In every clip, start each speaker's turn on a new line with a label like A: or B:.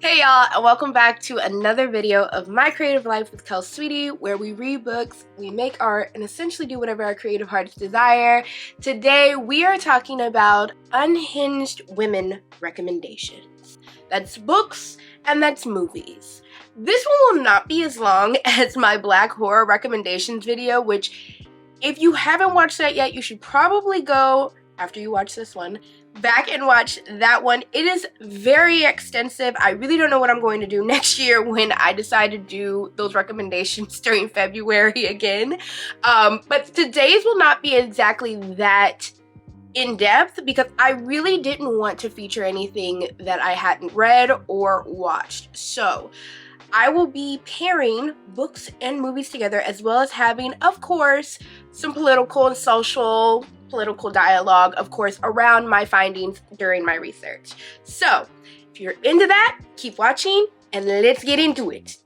A: Hey y'all, and welcome back to another video of My Creative Life with Kel Sweetie, where we read books, we make art, and essentially do whatever our creative hearts desire. Today we are talking about unhinged women recommendations. That's books and that's movies. This one will not be as long as my Black horror recommendations video, which if you haven't watched that yet, you should probably go, after you watch this one, back and watch that one. It is very extensive. I really don't know what I'm going to do next year when I decide to do those recommendations during February again. But today's will not be exactly that in-depth because I really didn't want to feature anything that I hadn't read or watched. So I will be pairing books and movies together, as well as having, of course, some political and political dialogue, of course, around my findings during my research. So if you're into that, keep watching and let's get into it.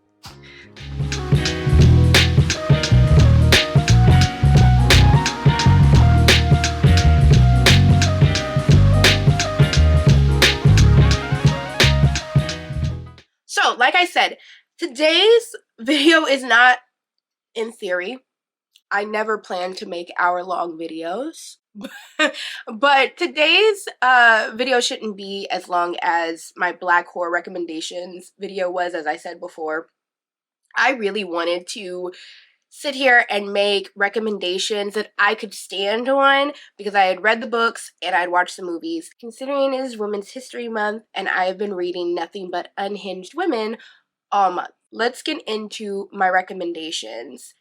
A: So, like I said, today's video is not in theory. I never plan to make hour-long videos, but today's video shouldn't be as long as my Black horror recommendations video was, as I said before. I really wanted to sit here and make recommendations that I could stand on because I had read the books and I'd watched the movies. Considering it is Women's History Month and I have been reading nothing but unhinged women all month. Let's get into my recommendations.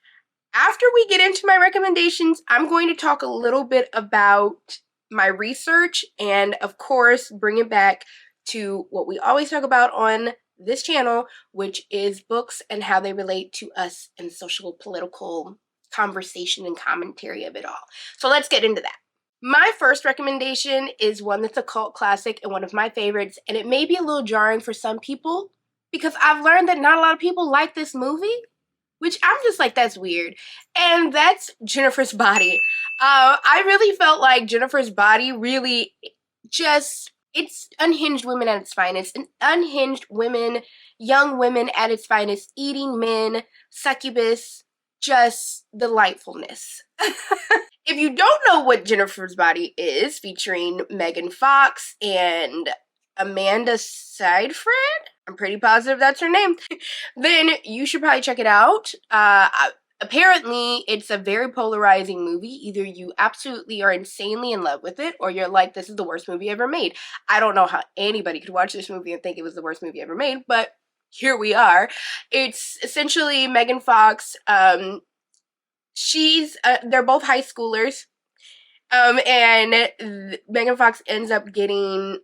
A: After we get into my recommendations, I'm going to talk a little bit about my research and, of course, bring it back to what we always talk about on this channel, which is books and how they relate to us and social political conversation and commentary of it all. So let's get into that. My first recommendation is one that's a cult classic and one of my favorites, and it may be a little jarring for some people because I've learned that not a lot of people like this movie, which I'm just like, that's weird. And that's Jennifer's Body. I really felt like Jennifer's Body really just, it's unhinged women at its finest. And unhinged women, young women at its finest, eating men, succubus, just delightfulness. If you don't know what Jennifer's Body is, featuring Megan Fox and Amanda Seyfried, I'm pretty positive that's her name, then you should probably check it out. Apparently, it's a very polarizing movie. Either you absolutely are insanely in love with it, or you're like, this is the worst movie ever made. I don't know how anybody could watch this movie and think it was the worst movie ever made, but here we are. It's essentially Megan Fox. They're both high schoolers, and Megan Fox ends up getting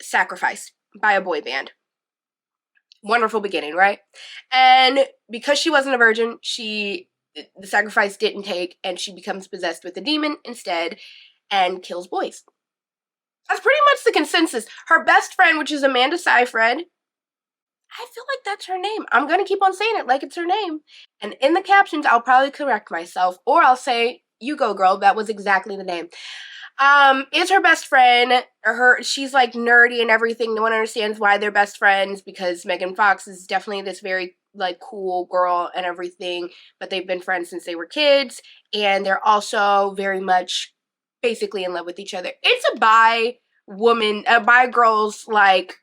A: sacrificed by a boy band. Wonderful beginning, right? And because she wasn't a virgin, the sacrifice didn't take, and she becomes possessed with a demon instead and kills boys. That's pretty much the consensus. Her best friend, which is Amanda Seyfried, I feel like that's her name. I'm going to keep on saying it like it's her name. And in the captions, I'll probably correct myself, or I'll say, you go girl, that was exactly the name. Is her best friend, she's like nerdy and everything. No one understands why they're best friends because Megan Fox is definitely this very like cool girl and everything, but they've been friends since they were kids, and they're also very much basically in love with each other. It's a bi girl's like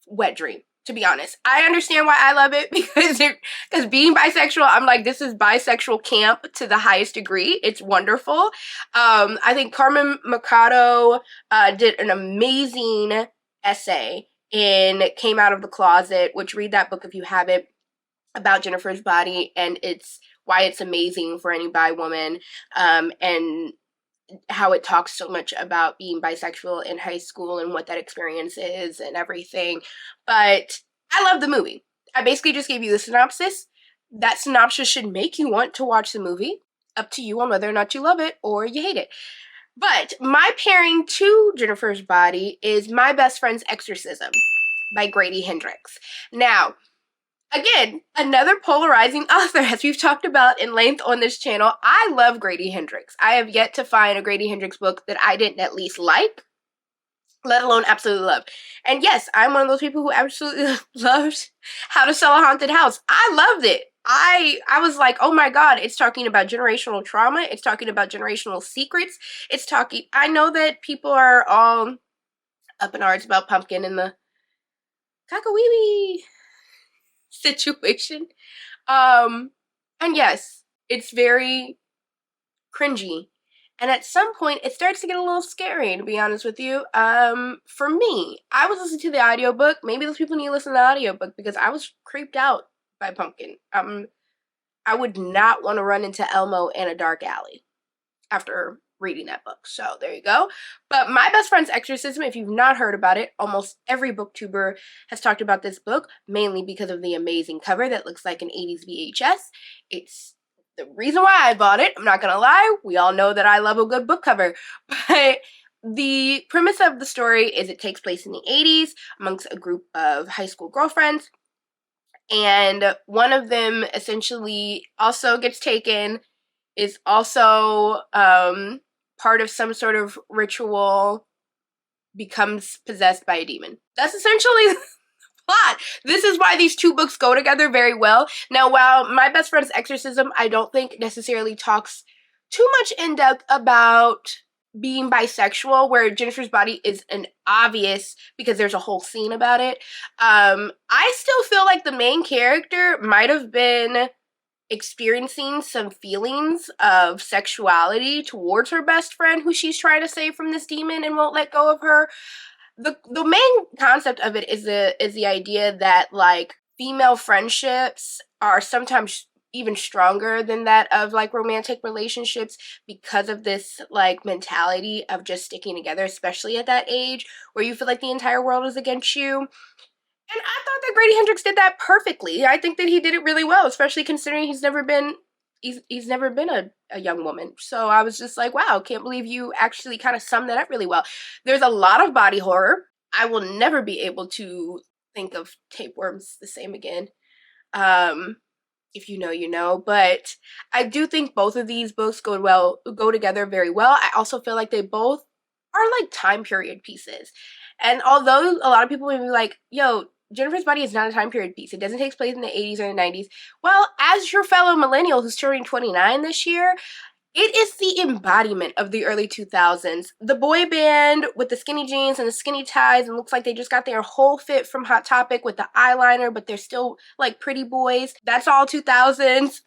A: wet dream, to be honest. I understand why I love it because being bisexual, I'm like, this is bisexual camp to the highest degree. It's wonderful. I think Carmen Mercado did an amazing essay in Came Out of the Closet, which read that book if you haven't, about Jennifer's Body, and it's why it's amazing for any bi woman, and how it talks so much about being bisexual in high school and what that experience is and everything. But I love the movie. I basically just gave you the synopsis. That synopsis should make you want to watch the movie. Up to you on whether or not you love it or you hate it. But my pairing to Jennifer's Body is My Best Friend's Exorcism by Grady Hendrix. Now, again, another polarizing author, as we've talked about in length on this channel. I love Grady Hendrix. I have yet to find a Grady Hendrix book that I didn't at least like. let alone absolutely love. And yes, I'm one of those people who absolutely loved How to Sell a Haunted House. I loved it. I was like, oh my god, it's talking about generational trauma. It's talking about generational secrets. It's talking. I know that people are all up in arms about Pumpkin and the cockaweeby situation. And yes, it's very cringy. And at some point, it starts to get a little scary, to be honest with you. For me, I was listening to the audiobook. Maybe those people need to listen to the audiobook because I was creeped out by Pumpkin. I would not want to run into Elmo in a dark alley after reading that book. So there you go. But My Best Friend's Exorcism, if you've not heard about it, almost every booktuber has talked about this book, mainly because of the amazing cover that looks like an 80s VHS. It's the reason why I bought it. I'm not gonna lie, we all know that I love a good book cover. But the premise of the story is it takes place in the 80s amongst a group of high school girlfriends. And one of them essentially also gets taken, is also part of some sort of ritual, becomes possessed by a demon. That's essentially the plot. This is why these two books go together very well. Now, while My Best Friend's Exorcism, I don't think necessarily talks too much in depth about being bisexual, where Jennifer's Body is an obvious, because there's a whole scene about it. I still feel like the main character might have been experiencing some feelings of sexuality towards her best friend, who she's trying to save from this demon and won't let go of her. The main concept of it is the idea that like female friendships are sometimes even stronger than that of like romantic relationships because of this like mentality of just sticking together, especially at that age where you feel like the entire world is against you. And I thought that Grady Hendrix did that perfectly. I think that he did it really well, especially considering he's never been a young woman. So I was just like, wow, can't believe you actually kind of summed that up really well. There's a lot of body horror. I will never be able to think of tapeworms the same again. If you know, you know. But I do think both of these books go together very well. I also feel like they both are like time period pieces. And although a lot of people may be like, yo, Jennifer's Body is not a time period piece. It doesn't take place in the 80s or the 90s. Well, as your fellow millennial who's turning 29 this year, it is the embodiment of the early 2000s. The boy band with the skinny jeans and the skinny ties, and looks like they just got their whole fit from Hot Topic with the eyeliner, but they're still like pretty boys. That's all 2000s.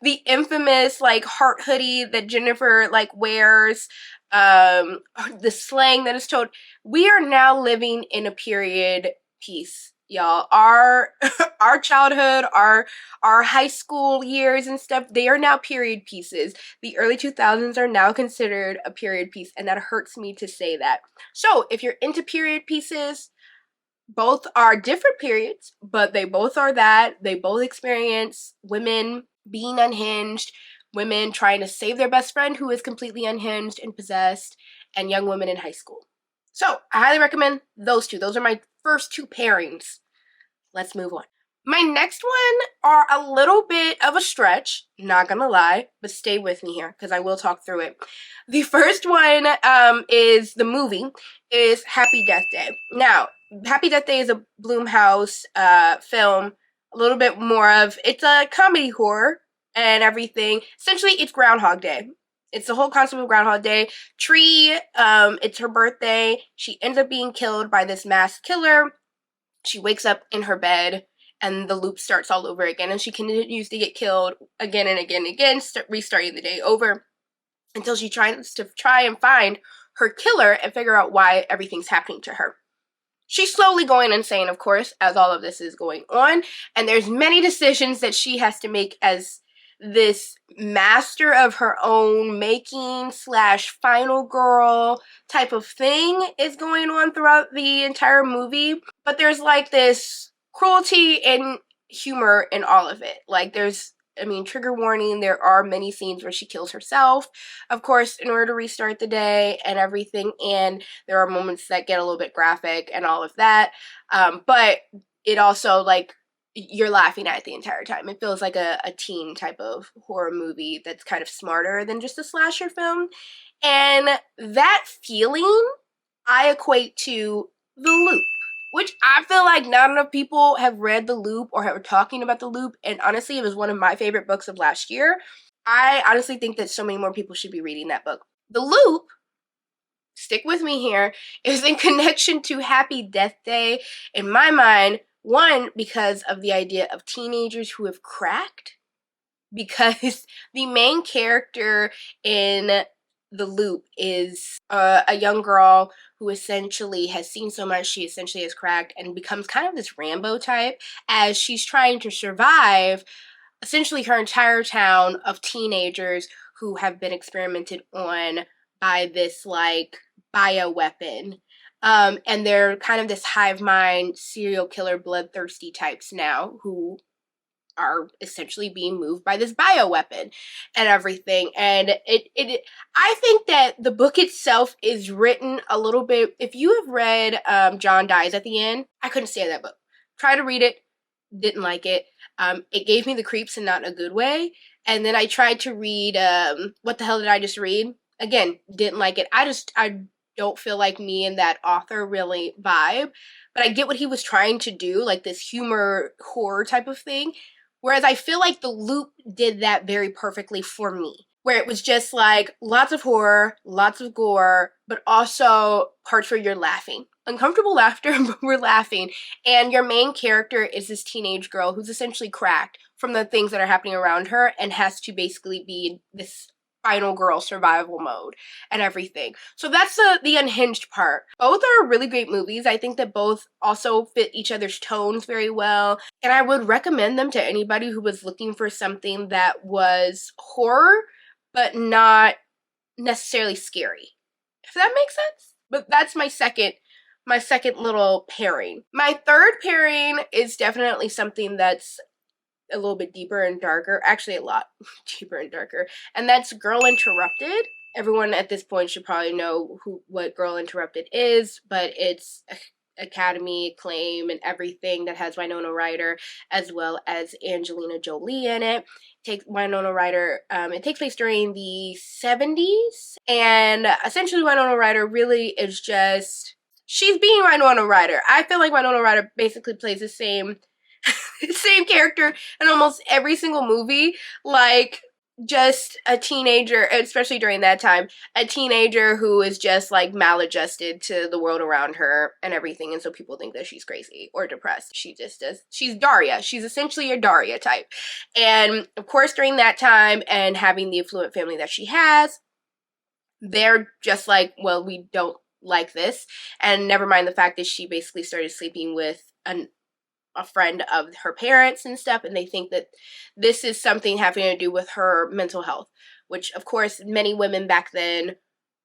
A: The infamous like heart hoodie that Jennifer like wears, the slang that is told. We are now living in a period piece, y'all. Our childhood, our high school years and stuff, they are now period pieces. The early 2000s are now considered a period piece, and that hurts me to say that. So if you're into period pieces, both are different periods, but they both are that. They both experience women being unhinged, women trying to save their best friend who is completely unhinged and possessed, and young women in high school. So I highly recommend those two. Those are my first two pairings. Let's move on. My next one are a little bit of a stretch, not gonna lie, but stay with me here because I will talk through it. The first one is the movie, is Happy Death Day. Now, Happy Death Day is a Blumhouse film, a little bit more of, it's a comedy horror and everything. Essentially, it's Groundhog Day. It's the whole concept of Groundhog Day. Tree, it's her birthday. She ends up being killed by this mass killer. She wakes up in her bed, and the loop starts all over again, and she continues to get killed again and again and again, restarting the day over, until she tries to and find her killer and figure out why everything's happening to her. She's slowly going insane, of course, as all of this is going on, and there's many decisions that she has to make as this master of her own making / final girl type of thing is going on throughout the entire movie. But there's like this cruelty and humor in all of it. Like trigger warning, there are many scenes where she kills herself, of course, in order to restart the day and everything. And there are moments that get a little bit graphic and all of that. But it also, like, you're laughing at it the entire time. It feels like a teen type of horror movie that's kind of smarter than just a slasher film. And that feeling I equate to The Loop, which I feel like not enough people have read The Loop or are talking about The Loop, and honestly, it was one of my favorite books of last year. I honestly think that so many more people should be reading that book. The Loop, stick with me here, is in connection to Happy Death Day in my mind. One, because of the idea of teenagers who have cracked, because the main character in The Loop is a young girl who essentially has seen so much, she essentially has cracked and becomes kind of this Rambo type as she's trying to survive essentially her entire town of teenagers who have been experimented on by this like bioweapon. And they're kind of this hive mind serial killer bloodthirsty types now who are essentially being moved by this bioweapon and everything. And I think that the book itself is written a little bit, if you have read John Dies at the End, I couldn't stand that book. Try to read it, didn't like it. It gave me the creeps in not a good way. And then I tried to read What the Hell Did I Just Read? Again, didn't like it. I don't feel like me and that author really vibe. But I get what he was trying to do, like this humor horror type of thing. Whereas I feel like The Loop did that very perfectly for me. Where it was just like lots of horror, lots of gore, but also parts where you're laughing. Uncomfortable laughter, but we're laughing. And your main character is this teenage girl who's essentially cracked from the things that are happening around her and has to basically be this final girl survival mode and everything. So that's the unhinged part. Both are really great movies. I think that both also fit each other's tones very well. And I would recommend them to anybody who was looking for something that was horror, but not necessarily scary. If that makes sense? But that's my second little pairing. My third pairing is definitely something that's a little bit deeper and darker, actually a lot deeper and darker, and that's Girl Interrupted. Everyone at this point should probably know what Girl Interrupted is, but it's Academy acclaim and everything that has Winona Ryder as well as Angelina Jolie in it. Winona Ryder, it takes place during the 70s, and essentially Winona Ryder really is just, she's being Winona Ryder. I feel like Winona Ryder basically plays the same character in almost every single movie, like just a teenager, especially during that time, a teenager who is just like maladjusted to the world around her and everything, and so people think that she's crazy or depressed. She's Daria. She's essentially a Daria type. And of course, during that time and having the affluent family that she has, they're just like, well, we don't like this. And never mind the fact that she basically started sleeping with a friend of her parents and stuff, and they think that this is something having to do with her mental health, which of course many women back then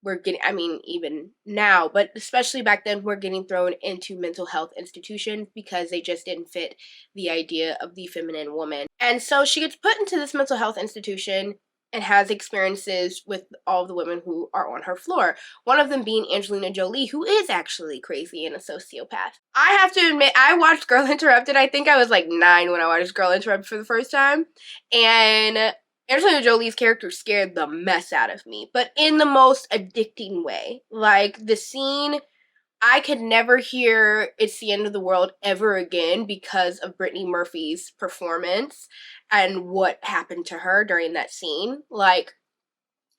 A: were getting, I mean even now, but especially back then, were getting thrown into mental health institutions because they just didn't fit the idea of the feminine woman. And so she gets put into this mental health institution and has experiences with all of the women who are on her floor. One of them being Angelina Jolie, who is actually crazy and a sociopath. I have to admit, I watched Girl Interrupted. I think I was like 9 when I watched Girl Interrupted for the first time. And Angelina Jolie's character scared the mess out of me, but in the most addicting way. Like, the scene, I could never hear "It's the End of the World" ever again because of Brittany Murphy's performance and what happened to her during that scene. Like,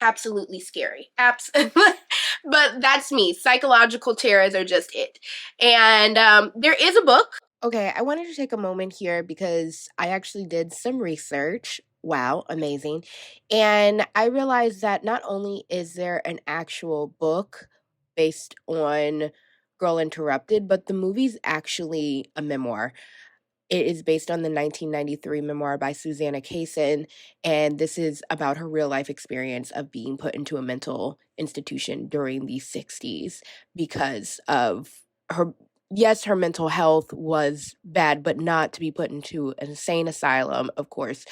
A: absolutely scary. But that's me. Psychological terrors are just it. And there is a book.
B: Okay, I wanted to take a moment here because I actually did some research. Wow, amazing. And I realized that not only is there an actual book based on Girl Interrupted, but the movie's actually a memoir. It is based on the 1993 memoir by Susanna Kaysen, and this is about her real life experience of being put into a mental institution during the 60s because of her. Yes, her mental health was bad, but not to be put into an insane asylum, of course,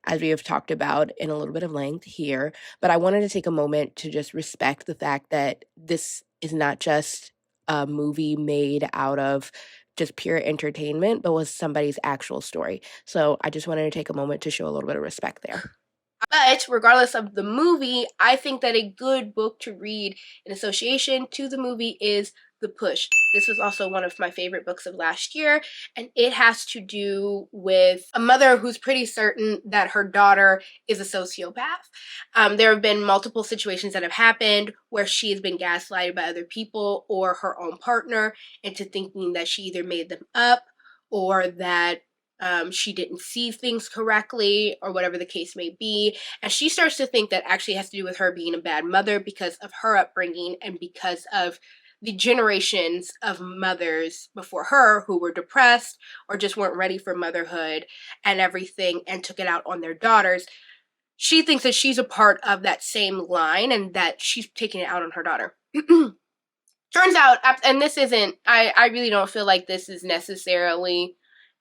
B: as we have talked about in a little bit of length here. But I wanted to take a moment to just respect the fact that this is not just a movie made out of just pure entertainment, but was somebody's actual story. So I just wanted to take a moment to show a little bit of respect there.
A: But regardless of the movie, I think that a good book to read in association to the movie is The Push. This was also one of my favorite books of last year, and it has to do with a mother who's pretty certain that her daughter is a sociopath. There have been multiple situations that have happened where she has been gaslighted by other people or her own partner into thinking that she either made them up or that she didn't see things correctly or whatever the case may be. And she starts to think that actually has to do with her being a bad mother because of her upbringing and because of the generations of mothers before her who were depressed or just weren't ready for motherhood and everything and took it out on their daughters. She thinks that she's a part of that same line and that she's taking it out on her daughter. Turns out, and this isn't, I really don't feel like this is necessarily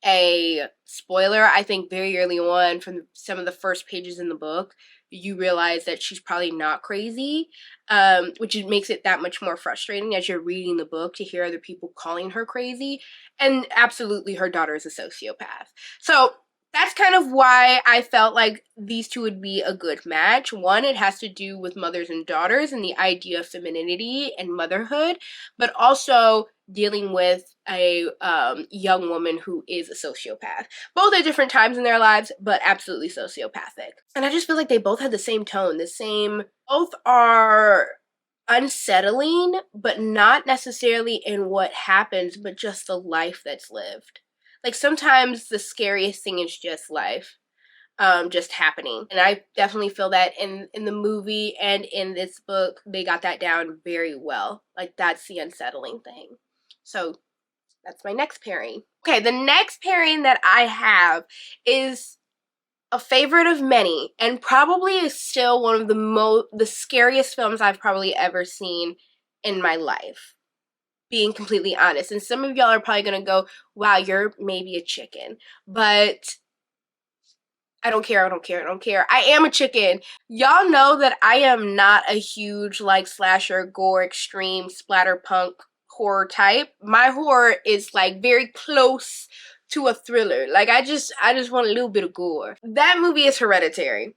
A: a spoiler. I think very early on, from some of the first pages in the book, you realize that she's probably not crazy, which makes it that much more frustrating as you're reading the book to hear other people calling her crazy. And absolutely, her daughter is a sociopath. So that's kind of why I felt like these two would be a good match. One, it has to do with mothers and daughters and the idea of femininity and motherhood, but also dealing with a young woman who is a sociopath. Both at different times in their lives, but absolutely sociopathic. And I just feel like they both had the same tone, both are unsettling, but not necessarily in what happens, but just the life that's lived. Like sometimes the scariest thing is just life, just happening. And I definitely feel that in the movie and in this book, they got that down very well. Like that's the unsettling thing. So that's my next pairing. Okay, the next pairing that I have is a favorite of many and probably is still one of the scariest films I've probably ever seen in my life, being completely honest. And some of y'all are probably gonna go, wow, you're maybe a chicken. But I don't care. I am a chicken. Y'all know that I am not a huge like slasher, gore, extreme, splatterpunk horror type. My horror is like very close to a thriller. Like I just want a little bit of gore. That movie is Hereditary.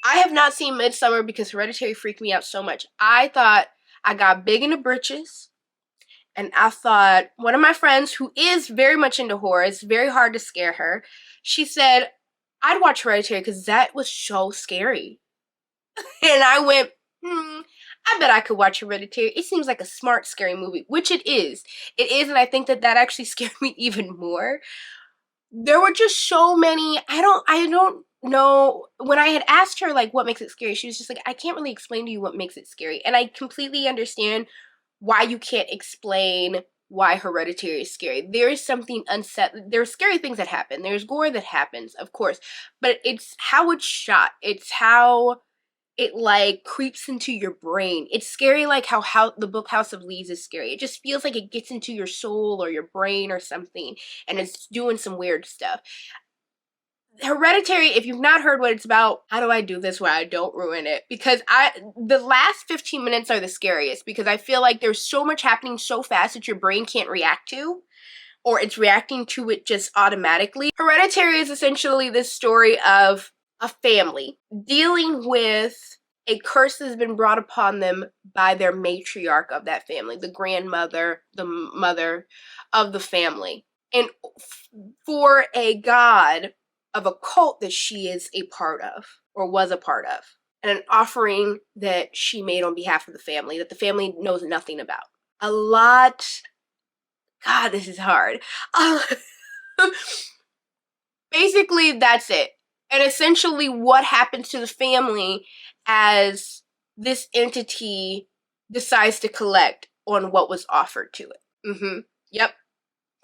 A: I have not seen Midsummer because Hereditary freaked me out so much. I thought I got big in the britches. And I thought, one of my friends who is very much into horror, it's very hard to scare her, she said, I'd watch Hereditary because that was so scary. And I went, I bet I could watch Hereditary. It seems like a smart, scary movie, which it is. It is, and I think that actually scared me even more. There were just so many, I don't know. When I had asked her, like, what makes it scary, she was just like, I can't really explain to you what makes it scary. And I completely understand why you can't explain why Hereditary is scary. There is something unsettling. There are scary things that happen. There's gore that happens, of course. But it's how it's shot. It's how it, like, creeps into your brain. It's scary like how the book House of Leaves is scary. It just feels like it gets into your soul or your brain or something. And it's doing some weird stuff. Hereditary, if you've not heard what it's about, how do I do this where I don't ruin it? Because the last 15 minutes are the scariest because I feel like there's so much happening so fast that your brain can't react to, or it's reacting to it just automatically. Hereditary is essentially this story of a family dealing with a curse that has been brought upon them by their matriarch of that family, the grandmother, the mother of the family. And for a god of a cult that she is a part of, or was a part of, and an offering that she made on behalf of the family that the family knows nothing about. A lot. God, this is hard. Basically, that's it. And essentially, what happens to the family as this entity decides to collect on what was offered to it. Yep.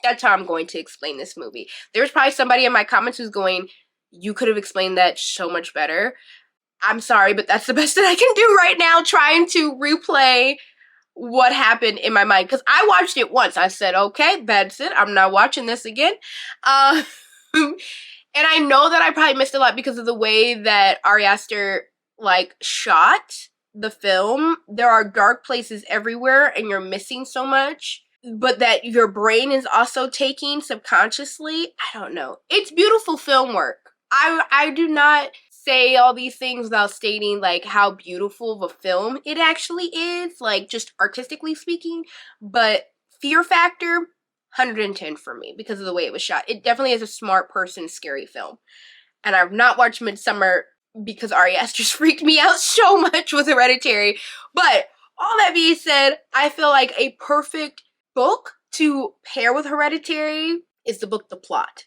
A: That's how I'm going to explain this movie. There's probably somebody in my comments who's going, you could have explained that so much better. I'm sorry, but that's the best that I can do right now, trying to replay what happened in my mind. Because I watched it once. I said, okay, that's it. I'm not watching this again. And I know that I probably missed a lot because of the way that Ari Aster, like, shot the film. There are dark places everywhere, and you're missing so much. But that your brain is also taking subconsciously. I don't know. It's beautiful film work. I do not say all these things without stating like how beautiful of a film it actually is, like just artistically speaking. But fear factor, 110 for me because of the way it was shot. It definitely is a smart person scary film. And I've not watched Midsummer because Ari Aster's freaked me out so much with Hereditary. But all that being said, I feel like a perfect book to pair with Hereditary is the book The Plot.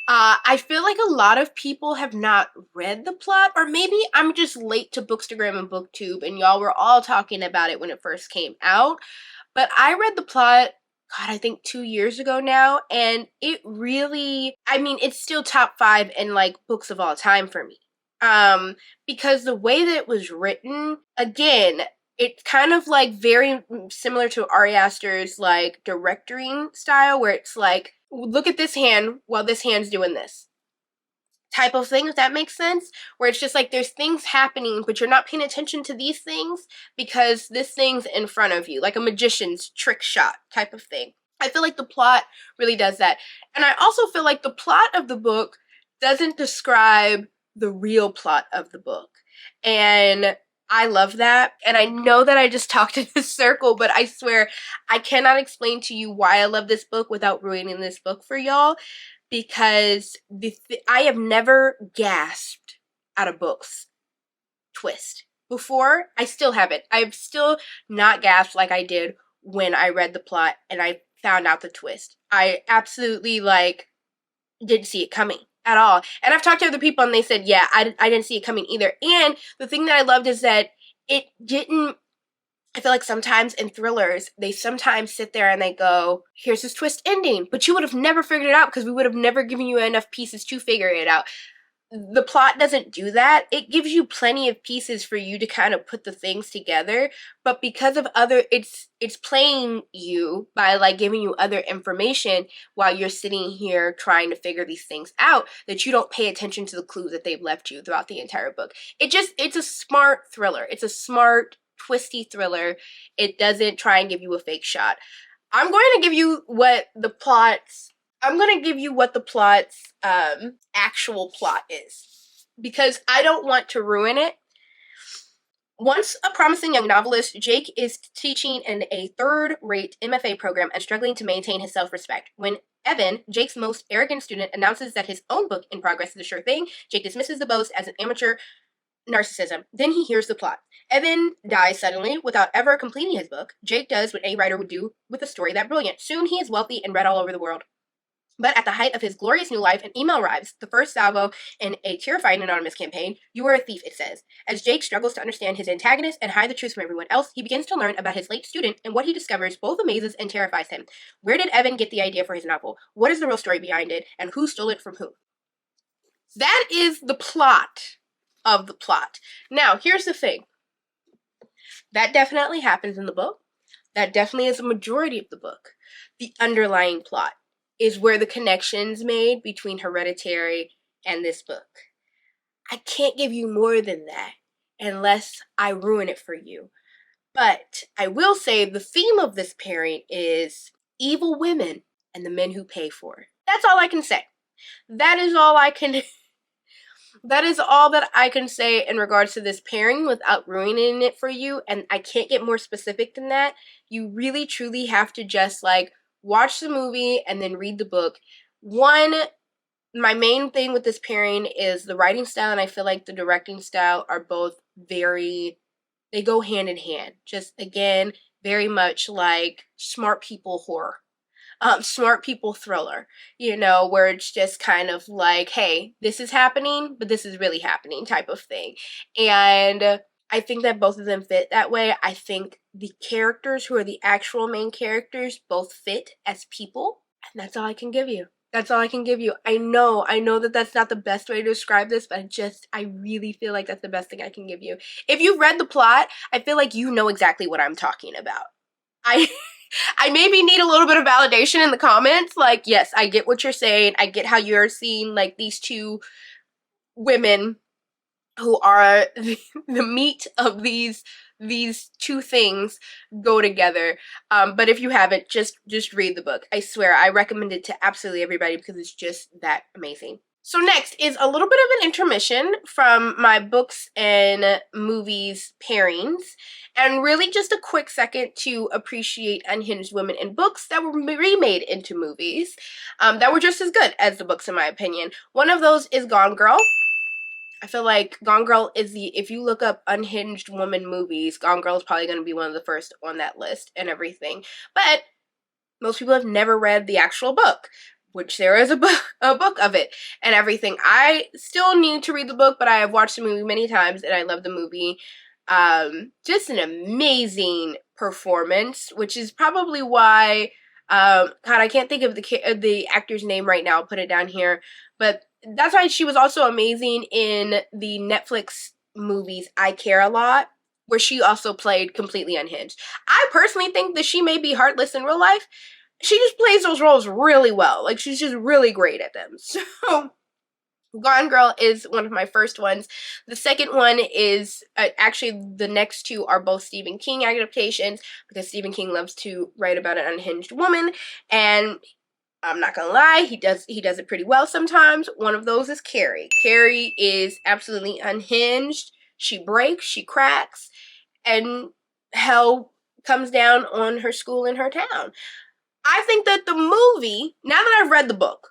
A: I feel like a lot of people have not read The Plot, or maybe I'm just late to Bookstagram and Booktube, and y'all were all talking about it when it first came out. But I read The Plot, God, I think 2 years ago now, and it really, I mean, it's still top 5 in like books of all time for me. Because the way that it was written, again, it's kind of like very similar to Ari Aster's like directing style, where it's like, look at this hand while this hand's doing this type of thing, if that makes sense, where it's just like there's things happening but you're not paying attention to these things because this thing's in front of you, like a magician's trick shot type of thing. I feel like The Plot really does that. And I also feel like the plot of the book doesn't describe the real plot of the book, and I love that. And I know that I just talked in a circle, but I swear I cannot explain to you why I love this book without ruining this book for y'all, because I have never gasped at a book's twist before. I still haven't. I've still not gasped like I did when I read The Plot and I found out the twist. I absolutely like didn't see it coming at all. And I've talked to other people and they said, yeah, I didn't see it coming either. And the thing that I loved is that it didn't, I feel like sometimes in thrillers, they sometimes sit there and they go, here's this twist ending, but you would have never figured it out because we would have never given you enough pieces to figure it out. The Plot doesn't do that. It gives you plenty of pieces for you to kind of put the things together, but because of it's playing you by like giving you other information while you're sitting here trying to figure these things out, that you don't pay attention to the clues that they've left you throughout the entire book. It's a smart thriller. It's a smart, twisty thriller. It doesn't try and give you a fake shot. I'm going to give you what the plot's actual plot is, because I don't want to ruin it. Once a promising young novelist, Jake is teaching in a third-rate MFA program and struggling to maintain his self-respect. When Evan, Jake's most arrogant student, announces that his own book in progress is a sure thing, Jake dismisses the boast as an amateur narcissism. Then he hears the plot. Evan dies suddenly without ever completing his book. Jake does what any writer would do with a story that brilliant. Soon he is wealthy and read all over the world. But at the height of his glorious new life, an email arrives, the first salvo in a terrifying anonymous campaign. You are a thief, it says. As Jake struggles to understand his antagonist and hide the truth from everyone else, he begins to learn about his late student, and what he discovers both amazes and terrifies him. Where did Evan get the idea for his novel? What is the real story behind it? And who stole it from who? That is the plot of The Plot. Now, here's the thing. That definitely happens in the book. That definitely is a majority of the book. The underlying plot is where the connection's made between Hereditary and this book. I can't give you more than that unless I ruin it for you. But I will say the theme of this pairing is evil women and the men who pay for it. That's all I can say. That is all that I can say in regards to this pairing without ruining it for you, and I can't get more specific than that. You really truly have to just like watch the movie and then read the book. One, my main thing with this pairing is the writing style, and I feel like the directing style are both they go hand in hand. Just again, very much like smart people horror. Smart people thriller, where it's just kind of like, hey, this is happening, but this is really happening type of thing. And I think that both of them fit that way. I think the characters who are the actual main characters both fit as people, and that's all I can give you. That's all I can give you. I know that that's not the best way to describe this, but I really feel like that's the best thing I can give you. If you've read The Plot, I feel like you know exactly what I'm talking about. I maybe need a little bit of validation in the comments. Like, yes, I get what you're saying. I get how you're seeing, like, these two women who are the meat of these two things go together. But if you haven't, just read the book. I swear, I recommend it to absolutely everybody because it's just that amazing. So next is a little bit of an intermission from my books and movies pairings, and really just a quick second to appreciate unhinged women in books that were remade into movies that were just as good as the books in my opinion. One of those is Gone Girl. I feel like Gone Girl is if you look up unhinged woman movies, Gone Girl is probably going to be one of the first on that list and everything. But most people have never read the actual book, which there is a book of it and everything. I still need to read the book, but I have watched the movie many times and I love the movie. Just an amazing performance, which is probably why God, I can't think of the actor's name right now. I'll put it down here, but that's why she was also amazing in the Netflix movies I Care a Lot, where she also played completely unhinged. I personally think that she may be heartless in real life. She just plays those roles really well. Like, she's just really great at them. So Gone Girl is one of my first ones. The second one is actually the next two are both Stephen King adaptations, because Stephen King loves to write about an unhinged woman, and I'm not gonna lie, he does it pretty well sometimes. One of those is Carrie. Carrie is absolutely unhinged. She breaks, she cracks, and hell comes down on her school and her town. I think that the movie, now that I've read the book,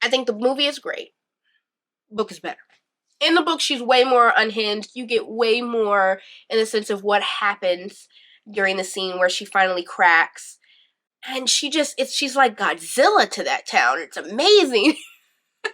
A: I think the movie is great. Book is better. In the book, she's way more unhinged. You get way more in the sense of what happens during the scene where she finally cracks. And she's like Godzilla to that town. It's amazing. And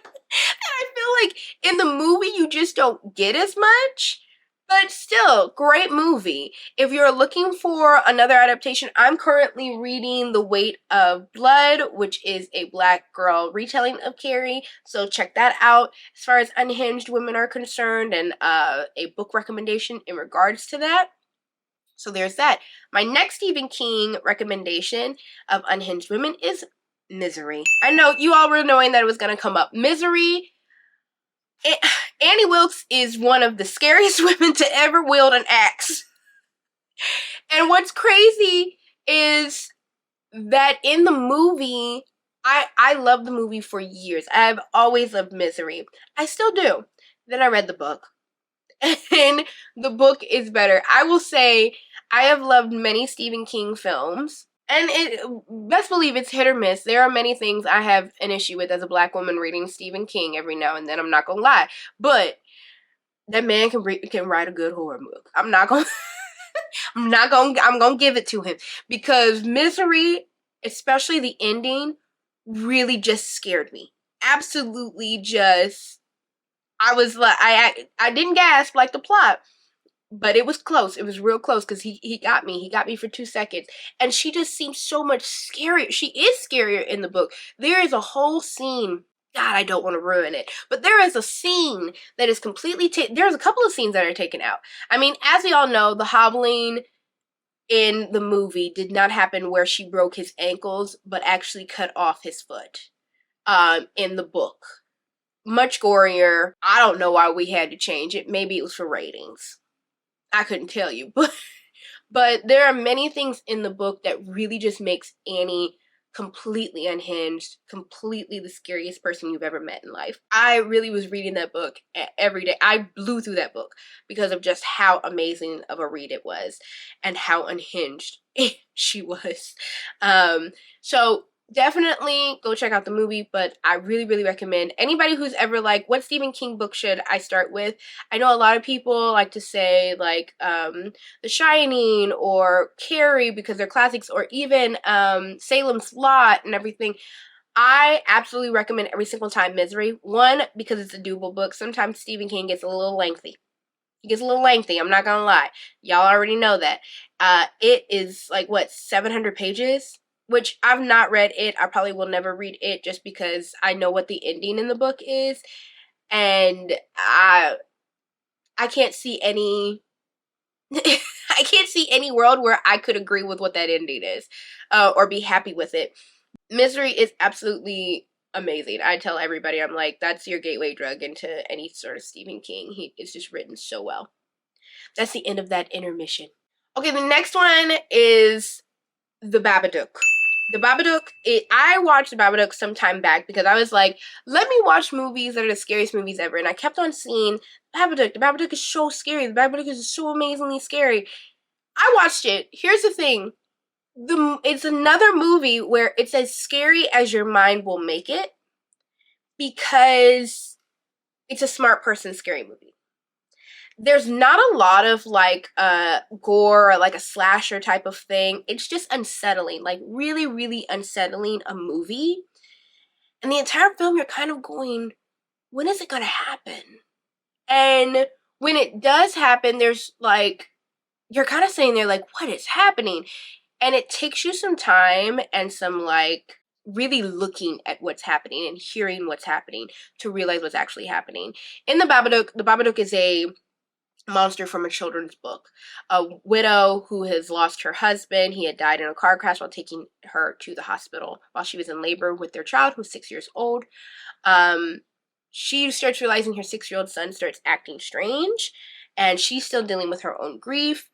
A: I feel like in the movie, you just don't get as much. But still, great movie. If you're looking for another adaptation, I'm currently reading The Weight of Blood, which is a black girl retelling of Carrie. So check that out as far as unhinged women are concerned, and a book recommendation in regards to that. So there's that. My next Stephen King recommendation of unhinged women is Misery. I know you all were knowing that it was going to come up. Misery. Annie Wilkes is one of the scariest women to ever wield an axe. And what's crazy is that in the movie, I love the movie for years. I've always loved Misery. I still do. Then I read the book. And the book is better. I will say I have loved many Stephen King films. And best believe it's hit or miss. There are many things I have an issue with as a black woman reading Stephen King every now and then. I'm not gonna lie, but that man can write a good horror book. I'm gonna give it to him, because Misery, especially the ending, really just scared me. Absolutely, just I was like I didn't gasp like the plot. But it was close. It was real close, because he got me. He got me for 2 seconds. And she just seems so much scarier. She is scarier in the book. There is a whole scene. God, I don't want to ruin it. But there is a scene that is completely there's a couple of scenes that are taken out. I mean, as we all know, the hobbling in the movie did not happen where she broke his ankles, but actually cut off his foot. In the book. Much gorier. I don't know why we had to change it. Maybe it was for ratings. I couldn't tell you, but there are many things in the book that really just makes Annie completely unhinged, completely the scariest person you've ever met in life. I really was reading that book every day. I blew through that book because of just how amazing of a read it was and how unhinged she was. So definitely go check out the movie, but I really, really recommend anybody who's ever like, what Stephen King book should I start with? I know a lot of people like to say like The Shining or Carrie because they're classics, or even Salem's Lot and everything. I absolutely recommend every single time Misery. One, because it's a doable book. Sometimes Stephen King gets a little lengthy. He gets a little lengthy, I'm not gonna lie. Y'all already know that. It is like, what, 700 pages? Which I've not read it. I probably will never read it just because I know what the ending in the book is. And I can't see any I can't see any world where I could agree with what that ending is, or be happy with it. Misery is absolutely amazing. I tell everybody, I'm like, that's your gateway drug into any sort of Stephen King. It's just written so well. That's the end of that intermission. Okay, the next one is The Babadook. The Babadook, I watched The Babadook some time back because I was like, let me watch movies that are the scariest movies ever. And I kept on seeing Babadook. The Babadook is so scary. The Babadook is so amazingly scary. I watched it. Here's the thing. It's another movie where it's as scary as your mind will make it because it's a smart person scary movie. There's not a lot of like gore or like a slasher type of thing. It's just unsettling, like really, really unsettling a movie. And the entire film, you're kind of going, when is it gonna happen? And when it does happen, there's like, you're kind of sitting there like, what is happening? And it takes you some time and some like really looking at what's happening and hearing what's happening to realize what's actually happening. In the Babadook is a monster from a children's book. A widow who has lost her husband. He had died in a car crash while taking her to the hospital while she was in labor with their child, who's 6 years old. She starts realizing her 6-year-old son starts acting strange, and she's still dealing with her own grief.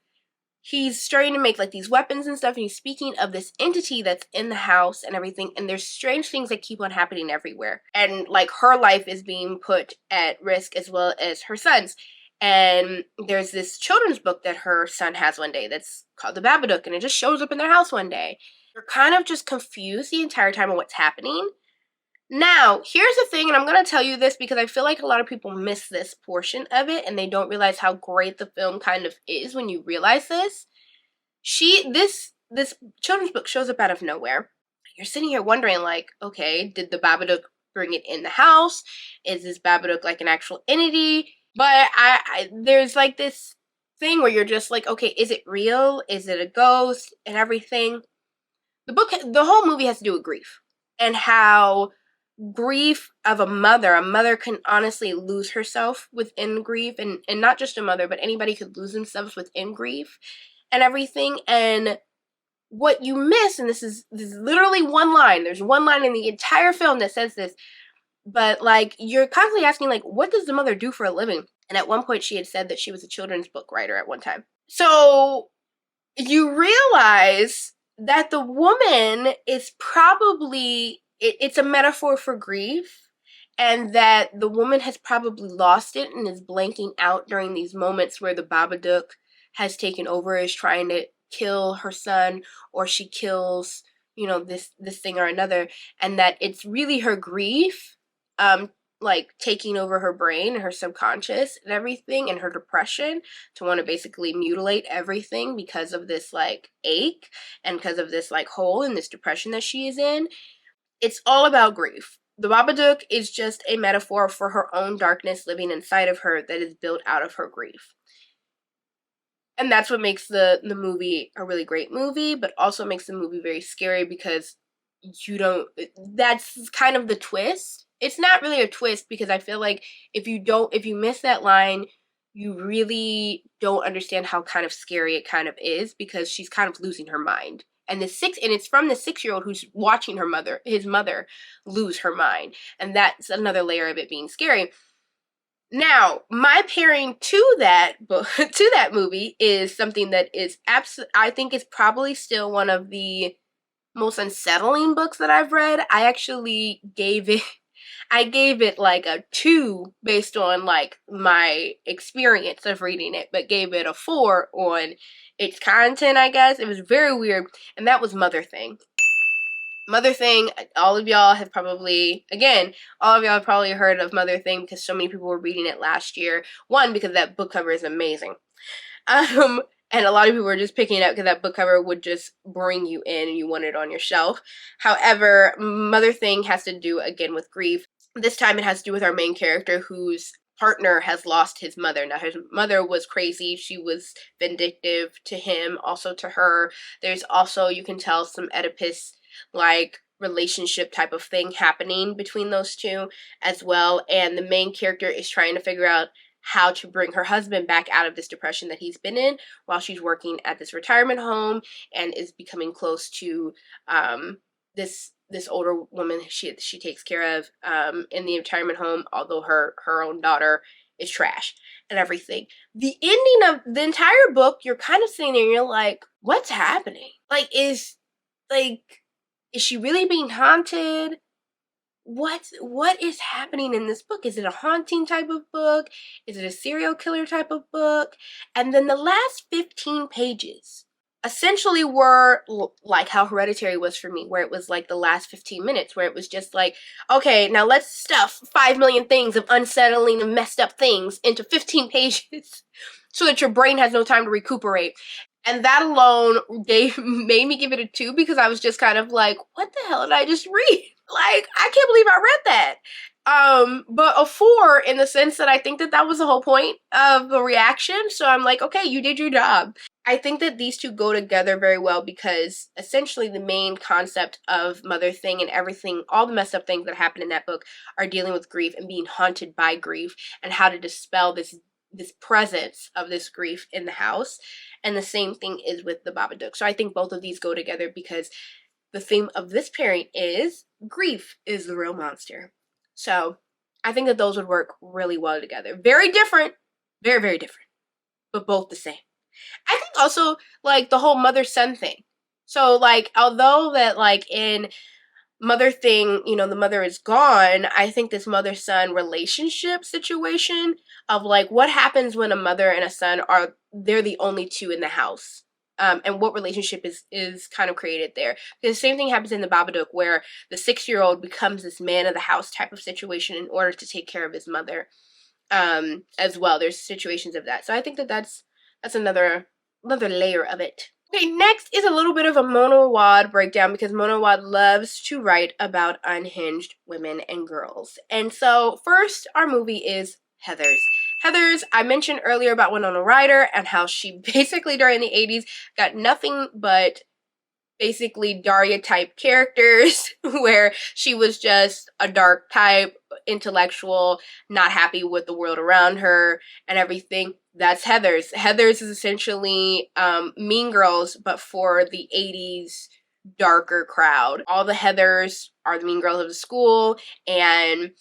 A: He's starting to make like these weapons and stuff, and he's speaking of this entity that's in the house and everything, and there's strange things that keep on happening everywhere. And like her life is being put at risk as well as her son's. And there's this children's book that her son has one day that's called The Babadook, and it just shows up in their house one day. You're kind of just confused the entire time of what's happening. Now, here's the thing, and I'm going to tell you this because I feel like a lot of people miss this portion of it, and they don't realize how great the film kind of is when you realize this. This children's book shows up out of nowhere. You're sitting here wondering, like, okay, did the Babadook bring it in the house? Is this Babadook like an actual entity? But there's like this thing where you're just like, okay, is it real? Is it a ghost? And everything. The whole movie has to do with grief and how grief of a mother can honestly lose herself within grief, and not just a mother, but anybody could lose themselves within grief and everything. And what you miss, and this is literally one line, there's one line in the entire film that says this, but like you're constantly asking, like, what does the mother do for a living? And at one point she had said that she was a children's book writer at one time. So you realize that the woman is probably, it's a metaphor for grief, and that the woman has probably lost it and is blanking out during these moments where the Babadook has taken over, is trying to kill her son, or she kills, this thing or another, and that it's really her grief like taking over her brain and her subconscious and everything, and her depression to want to basically mutilate everything because of this like ache and because of this like hole in this depression that she is in. It's all about grief. The Babadook is just a metaphor for her own darkness living inside of her that is built out of her grief. And that's what makes the movie a really great movie, but also makes the movie very scary because that's kind of the twist. It's not really a twist because I feel like if you miss that line, you really don't understand how kind of scary it kind of is, because she's kind of losing her mind. And it's from the 6-year-old who's watching his mother lose her mind. And that's another layer of it being scary. Now, my pairing to that book, to that movie, is something that is I think is probably still one of the most unsettling books that I've read. I actually gave it like a 2 based on like my experience of reading it, but gave it a 4 on its content, I guess. It was very weird, and that was Mother Thing. Mother Thing, all of y'all have probably heard of Mother Thing because so many people were reading it last year. One, because that book cover is amazing. And a lot of people were just picking it up because that book cover would just bring you in and you want it on your shelf. However, Mother Thing has to do, again, with grief. This time it has to do with our main character whose partner has lost his mother. Now, his mother was crazy. She was vindictive to him, also to her. There's also, you can tell, some Oedipus-like relationship type of thing happening between those two as well. And the main character is trying to figure out how to bring her husband back out of this depression that he's been in while she's working at this retirement home, and is becoming close to this older woman she takes care of in the retirement home, although her own daughter is trash and everything. The ending of the entire book, you're kind of sitting there and you're like, what's happening? Like, is Is she really being haunted? What is happening in this book? Is it a haunting type of book? Is it a serial killer type of book? And then the last 15 pages essentially were like how Hereditary was for me, where it was like the last 15 minutes, where it was just like, okay, now let's stuff 5 million things of unsettling and messed up things into 15 pages so that your brain has no time to recuperate. And that alone made me give it a 2 because I was just kind of like, what the hell did I just read? Like, I can't believe I read that. But a 4 in the sense that I think that that was the whole point of the reaction. So I'm like, okay, you did your job. I think that these two go together very well because essentially the main concept of Mother Thing and everything, all the messed up things that happen in that book are dealing with grief and being haunted by grief and how to dispel this presence of this grief in the house. And the same thing is with the Babadook. So I think both of these go together because the theme of this pairing is grief is the real monster. So I think that those would work really well together. Very different, very, very different, but both the same. I think also like the whole mother-son thing. So like, although that like in Mother Thing, you know, the mother is gone, I think this mother-son relationship situation of like what happens when a mother and a son they're the only two in the house. And what relationship is kind of created there. Because the same thing happens in the Babadook where the 6-year-old becomes this man of the house type of situation in order to take care of his mother as well. There's situations of that. So I think that that's another layer of it. Okay, next is a little bit of a Mona Awad breakdown because Mona Awad loves to write about unhinged women and girls. And so first, our movie is Heathers. Heathers, I mentioned earlier about Winona Ryder and how she basically during the 80s got nothing but basically Daria type characters where she was just a dark type, intellectual, not happy with the world around her and everything. That's Heathers. Heathers is essentially Mean Girls, but for the 80s darker crowd. All the Heathers are the mean girls of the school, and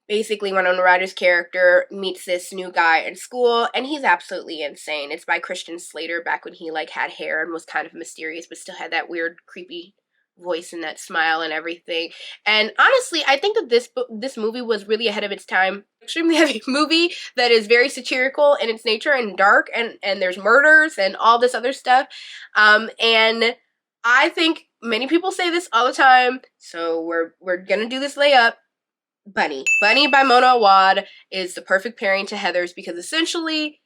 A: basically Winona Ryder's character meets this new guy in school and he's absolutely insane. It's by Christian Slater back when he like had hair and was kind of mysterious but still had that weird creepy voice and that smile and everything. And honestly, I think that this movie was really ahead of its time. Extremely heavy movie that is very satirical in its nature and dark and there's murders and all this other stuff. And I think many people say this all the time, so we're gonna do this layup. Bunny. Bunny by Mona Awad is the perfect pairing to Heathers because essentially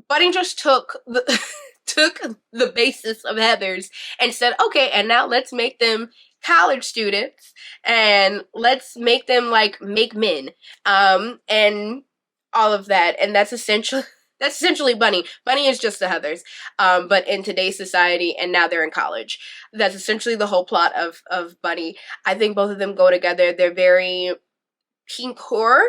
A: Bunny just took the took the basis of Heathers and said, okay, and now let's make them college students and let's make them like make men. And all of that. And that's essentially Bunny. Bunny is just the Heathers, but in today's society, and now they're in college. That's essentially the whole plot of Bunny. I think both of them go together. They're very pink horror.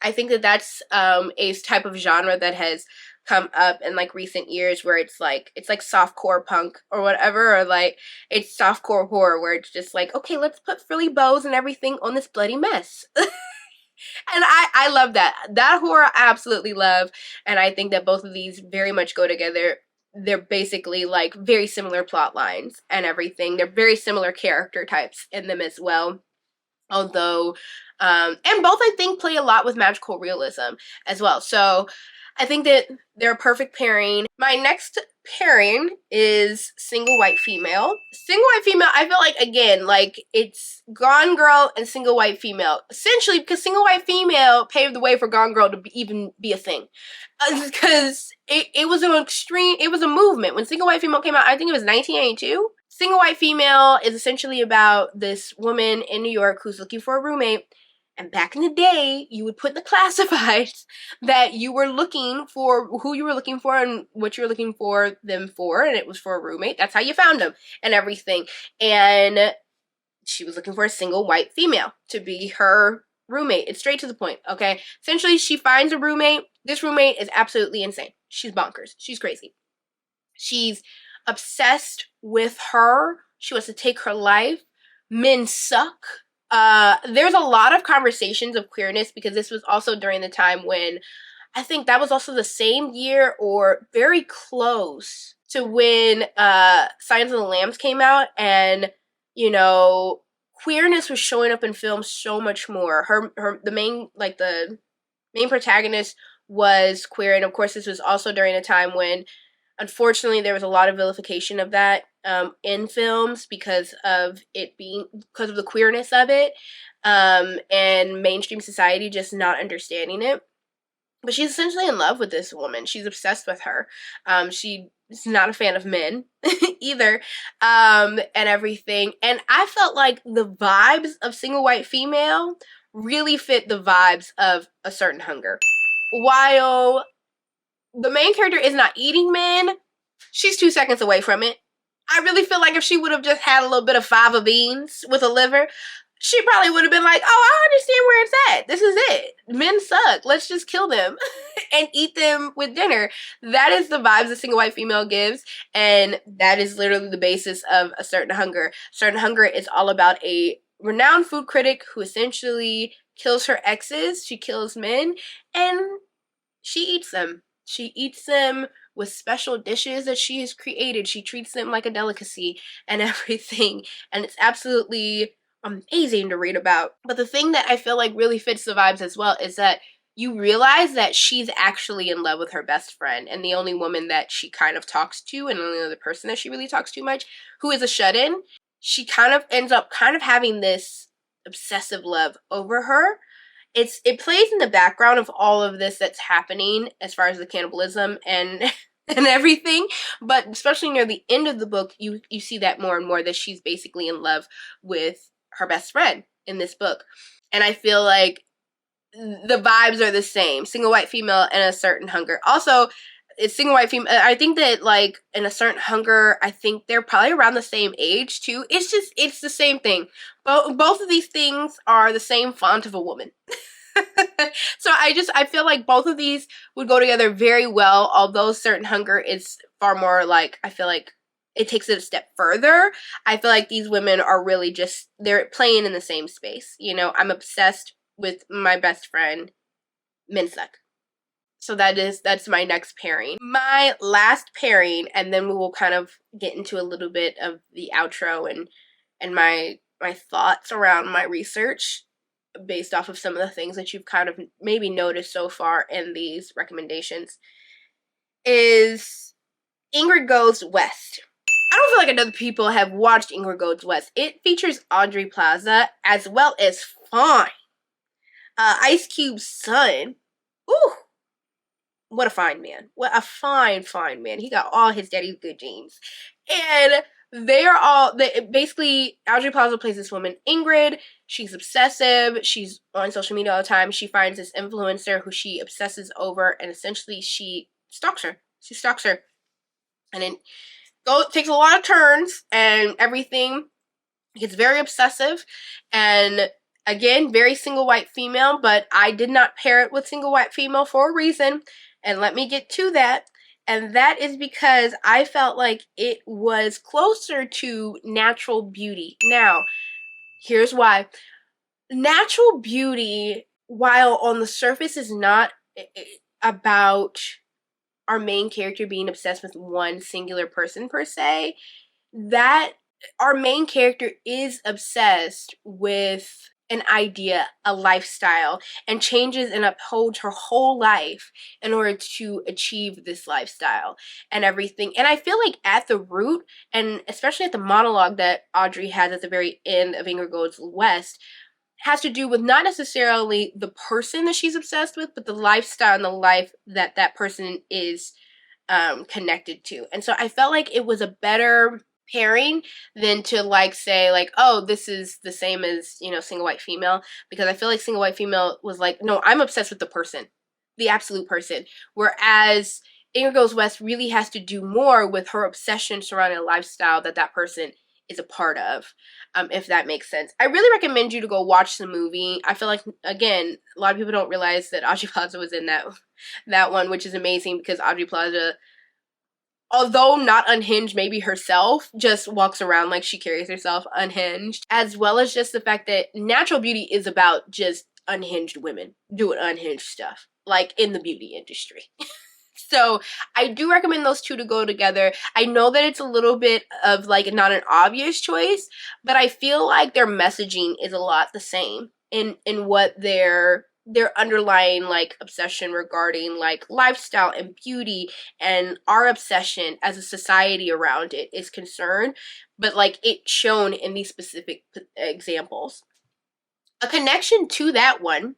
A: I think that that's a type of genre that has come up in like recent years where it's like softcore punk or whatever, or like it's softcore horror where it's just like, okay, let's put frilly bows and everything on this bloody mess. And I love that. That horror I absolutely love, and I think that both of these very much go together. They're basically like very similar plot lines and everything. They're very similar character types in them as well. Although, and both I think play a lot with magical realism as well. So I think that they're a perfect pairing. My next pairing is Single White Female. Single White Female, I feel like, again, like it's Gone Girl and Single White Female. Essentially, because Single White Female paved the way for Gone Girl to even be a thing. Because it was a movement. When Single White Female came out, I think it was 1982. Single White Female is essentially about this woman in New York who's looking for a roommate. And back in the day, you would put in the classifieds that you were looking for, who you were looking for and what you were looking for them for. And it was for a roommate. That's how you found them and everything. And she was looking for a single white female to be her roommate. It's straight to the point, okay? Essentially, she finds a roommate. This roommate is absolutely insane. She's bonkers. She's crazy. She's obsessed with her. She wants to take her life. Men suck. There's a lot of conversations of queerness because this was also during the time when I think that was also the same year or very close to when Silence of the Lambs came out, and you know, queerness was showing up in films so much more. The main protagonist was queer, and of course, this was also during a time when, unfortunately, there was a lot of vilification of that in films because of the queerness of it, and mainstream society just not understanding it. But she's essentially in love with this woman. She's obsessed with her. She's not a fan of men either, and everything. And I felt like the vibes of Single White Female really fit the vibes of A Certain Hunger. While the main character is not eating men, she's 2 seconds away from it. I really feel like if she would have just had a little bit of fava beans with a liver, she probably would have been like, oh, I understand where it's at. This is it. Men suck. Let's just kill them and eat them with dinner. That is the vibes a Single White Female gives, and that is literally the basis of A Certain Hunger. Certain Hunger is all about a renowned food critic who essentially kills her exes. She kills men, and she eats them. She eats them with special dishes that she has created. She treats them like a delicacy and everything. And it's absolutely amazing to read about. But the thing that I feel like really fits the vibes as well is that you realize that she's actually in love with her best friend, and the only woman that she kind of talks to, and the only other person that she really talks to much, who is a shut-in. She kind of ends up kind of having this obsessive love over her. It plays in the background of all of this that's happening as far as the cannibalism and and everything, but especially near the end of the book, you see that more and more, that she's basically in love with her best friend in this book. And I feel like the vibes are the same. Single White Female and A Certain Hunger. Also, it's Single White Female. I think that, like, in A Certain Hunger, I think they're probably around the same age too. It's the same thing. Both of these things are the same font of a woman. So I feel like both of these would go together very well, although Certain Hunger is far more, like, I feel like it takes it a step further. I feel like these women are really just, they're playing in the same space. You know, I'm obsessed with my best friend. Men suck. So that's my next pairing. My last pairing, and then we will kind of get into a little bit of the outro and my thoughts around my research based off of some of the things that you've kind of maybe noticed so far in these recommendations, is Ingrid Goes West. I don't feel like enough people have watched Ingrid Goes West. It features Aubrey Plaza as well as Fine. Ice Cube's son. Ooh, what a fine man. What a fine man. He got all his daddy's good genes. And basically, Audrey Plaza plays this woman, Ingrid. She's obsessive. She's on social media all the time. She finds this influencer who she obsesses over, and essentially she stalks her. And it takes a lot of turns, and everything gets very obsessive. And again, very Single White Female, but I did not pair it with Single White Female for a reason. And let me get to that. And that is because I felt like it was closer to Natural Beauty. Now, here's why. Natural Beauty, while on the surface is not about our main character being obsessed with one singular person per se, that our main character is obsessed with an idea, a lifestyle, and changes and upholds her whole life in order to achieve this lifestyle and everything. And I feel like at the root, and especially at the monologue that Audrey has at the very end of Ingrid Goes West, has to do with not necessarily the person that she's obsessed with, but the lifestyle and the life that that person is connected to. And so I felt like it was a better pairing than to, like, say, like, oh, this is the same as, you know, Single White Female, because I feel like Single White Female was like, no, I'm obsessed with the person, the absolute person, whereas Ingrid Goes West really has to do more with her obsession surrounding a lifestyle that that person is a part of, if that makes sense. I really recommend you to go watch the movie. I feel like, again, a lot of people don't realize that Aubrey Plaza was in that one, which is amazing, because Aubrey Plaza, although not unhinged maybe herself, just walks around like she carries herself unhinged, as well as just the fact that Natural Beauty is about just unhinged women doing unhinged stuff, like in the beauty industry. So I do recommend those two to go together. I know that it's a little bit of like not an obvious choice, but I feel like their messaging is a lot the same in what their underlying like obsession regarding like lifestyle and beauty and our obsession as a society around it is concerned, but like it's shown in these specific examples. A connection to that one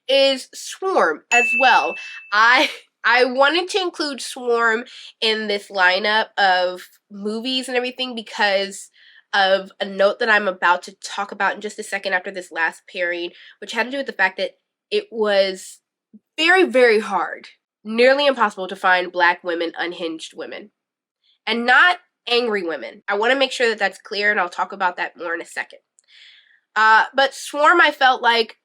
A: is Swarm as well. I I wanted to include Swarm in this lineup of movies and everything because of a note that I'm about to talk about in just a second after this last pairing, which had to do with the fact that it was very, very hard, nearly impossible to find Black women, unhinged women, and not angry women. I want to make sure that that's clear, and I'll talk about that more in a second. But Swarm, I felt like,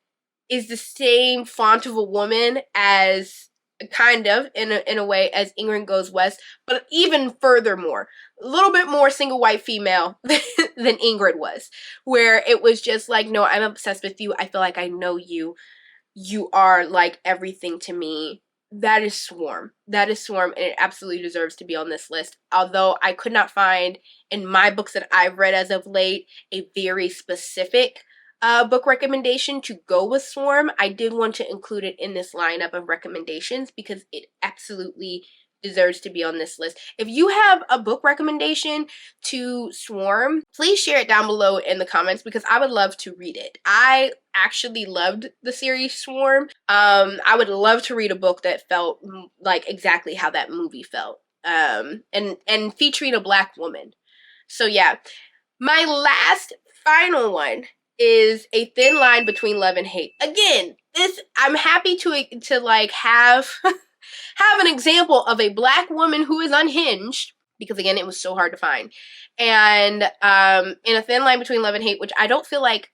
A: is the same font of a woman as kind of in a way as Ingrid Goes West, but even furthermore, a little bit more single white female than Ingrid was, where it was just like, no, I'm obsessed with you. I feel like I know you. You are like everything to me. That is Swarm. That is Swarm, and it absolutely deserves to be on this list. Although I could not find in my books that I've read as of late a very specific book recommendation to go with Swarm, I did want to include it in this lineup of recommendations because it absolutely deserves to be on this list. If you have a book recommendation to Swarm, please share it down below in the comments because I would love to read it. I actually loved the series Swarm. I would love to read a book that felt like exactly how that movie felt. And featuring a Black woman. So yeah, my last final one is A Thin Line Between Love and Hate. Again, this I'm happy to like have have an example of a Black woman who is unhinged because again it was so hard to find, and in A Thin Line Between Love and Hate, which I don't feel like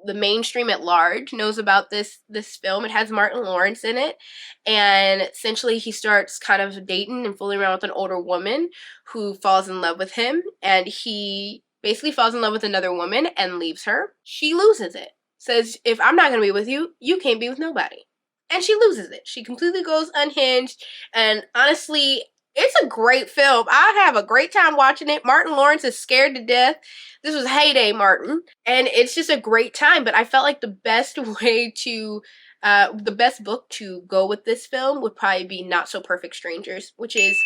A: the mainstream at large knows about this film. It has Martin Lawrence in it, and essentially he starts kind of dating and fooling around with an older woman who falls in love with him, and he basically falls in love with another woman and leaves her. She loses it. Says, if I'm not gonna be with you, you can't be with nobody. And she loses it. She completely goes unhinged, and honestly, it's a great film. I have a great time watching it. Martin Lawrence is scared to death. This was heyday Martin, and it's just a great time. But I felt like the best way to, the best book to go with this film would probably be Not So Perfect Strangers, which is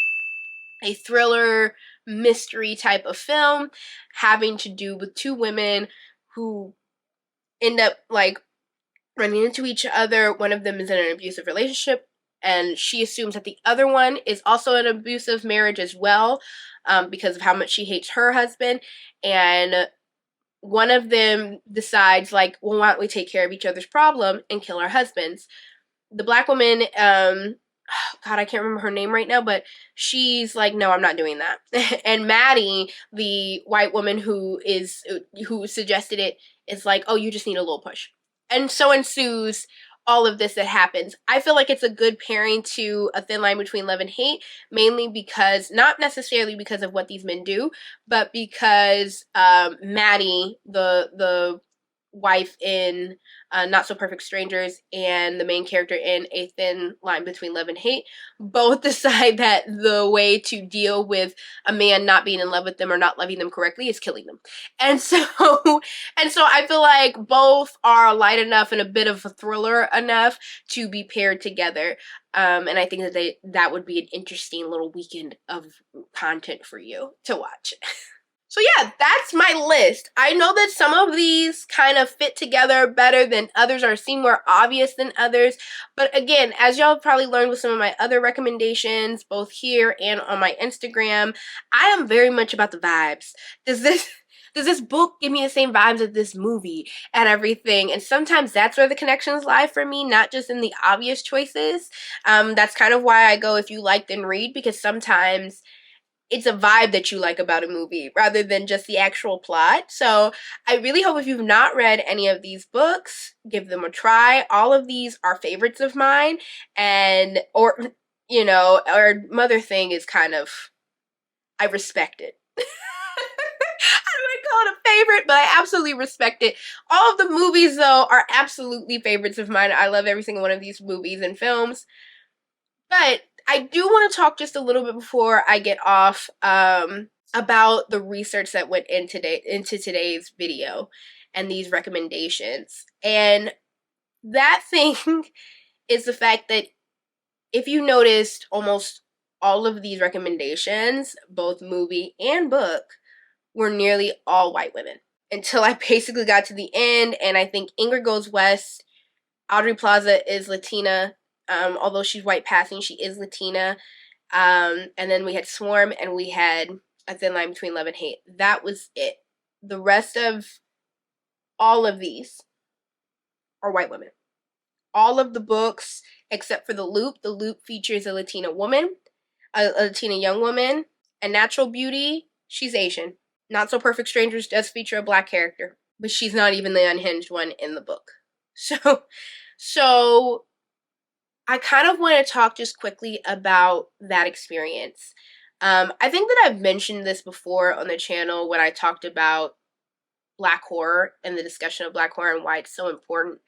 A: a thriller mystery type of film having to do with two women who end up like running into each other. One of them is in an abusive relationship, and she assumes that the other one is also in an abusive marriage as well, because of how much she hates her husband. And one of them decides, like, well, why don't we take care of each other's problem and kill our husbands? The Black woman, God, I can't remember her name right now, but she's like, no, I'm not doing that. And Maddie, the white woman who suggested it, is like, oh, you just need a little push. And so ensues all of this that happens. I feel like it's a good pairing to A Thin Line Between Love and Hate, mainly because, not necessarily because of what these men do, but because Maddie, the wife in Not So Perfect Strangers, and the main character in A Thin Line Between Love and Hate both decide that the way to deal with a man not being in love with them or not loving them correctly is killing them. And so I feel like both are light enough and a bit of a thriller enough to be paired together. And I think that that would be an interesting little weekend of content for you to watch. So yeah, that's my list. I know that some of these kind of fit together better than others or seem more obvious than others. But again, as y'all probably learned with some of my other recommendations, both here and on my Instagram, I am very much about the vibes. Does this book give me the same vibes as this movie and everything? And sometimes that's where the connections lie for me, not just in the obvious choices. That's kind of why I go if you like, then read, because sometimes it's a vibe that you like about a movie rather than just the actual plot. So I really hope if you've not read any of these books, give them a try. All of these are favorites of mine, and or Mother Thing is kind of, I respect it. I don't call it a favorite, but I absolutely respect it. All of the movies, though, are absolutely favorites of mine. I love every single one of these movies and films. But I do want to talk just a little bit before I get off about the research that went into today's video and these recommendations. And that thing is the fact that if you noticed, almost all of these recommendations, both movie and book, were nearly all white women. Until I basically got to the end, and I think Ingrid Goes West, Audrey Plaza is Latina, although she's white passing, she is Latina. And then we had Swarm, and we had A Thin Line Between Love and Hate. That was it. The rest of all of these are white women. All of the books, except for The Loop features a Latina woman, a Latina young woman. And Natural Beauty, she's Asian. Not So Perfect Strangers does feature a black character, but she's not even the unhinged one in the book. So I kind of want to talk just quickly about that experience. I think that I've mentioned this before on the channel when I talked about black horror and the discussion of black horror and why it's so important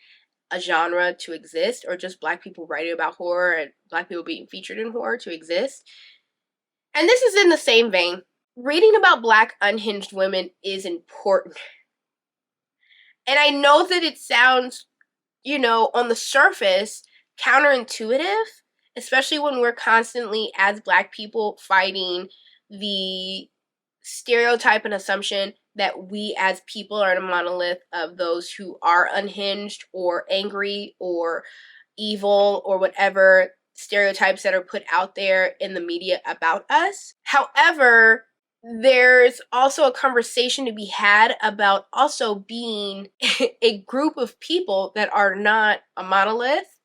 A: a genre to exist, or just black people writing about horror and black people being featured in horror to exist. And this is in the same vein. Reading about black unhinged women is important. And I know that it sounds, on the surface, counterintuitive, especially when we're constantly, as black people, fighting the stereotype and assumption that we as people are in a monolith of those who are unhinged or angry or evil or whatever stereotypes that are put out there in the media about us. However, there's also a conversation to be had about also being a group of people that are not a monolith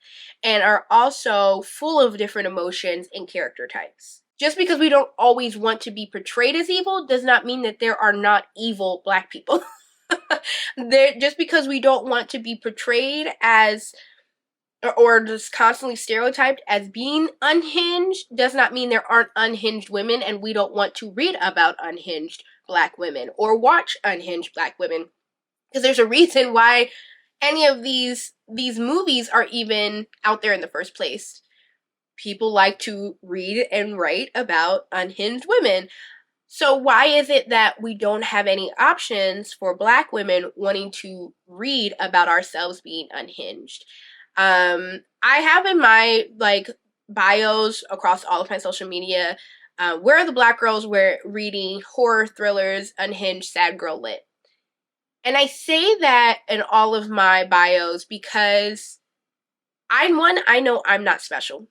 A: and are also full of different emotions and character types. Just because we don't always want to be portrayed as evil does not mean that there are not evil black people. Just because we don't want to be portrayed as or just constantly stereotyped as being unhinged does not mean there aren't unhinged women, and we don't want to read about unhinged black women or watch unhinged black women. Because there's a reason why any of these movies are even out there in the first place. People like to read and write about unhinged women. So why is it that we don't have any options for black women wanting to read about ourselves being unhinged? I have in my bios across all of my social media, where are the black girls reading horror thrillers, unhinged, sad girl lit? And I say that in all of my bios because I know I'm not special.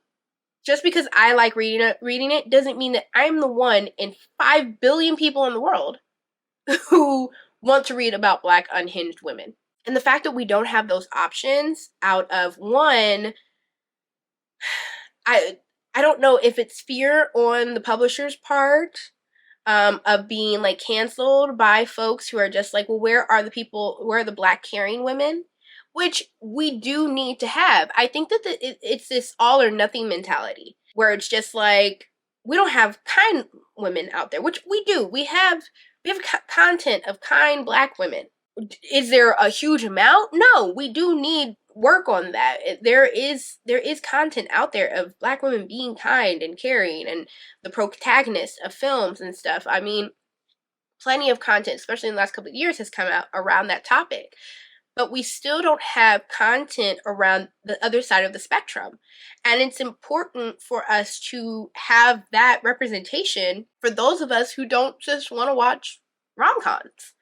A: Just because I like reading it doesn't mean that I'm the one in 5 billion people in the world who want to read about black unhinged women. And the fact that we don't have those options out of one, I don't know if it's fear on the publisher's part, of being canceled by folks who are just well, where are the black caring women? Which we do need to have. I think that it's this all or nothing mentality where it's just we don't have kind women out there, which we do. We have content of kind black women. Is there a huge amount? No, we do need work on that. There is content out there of black women being kind and caring and the protagonists of films and stuff. I mean, plenty of content, especially in the last couple of years, has come out around that topic. But we still don't have content around the other side of the spectrum. And it's important for us to have that representation for those of us who don't just want to watch rom-coms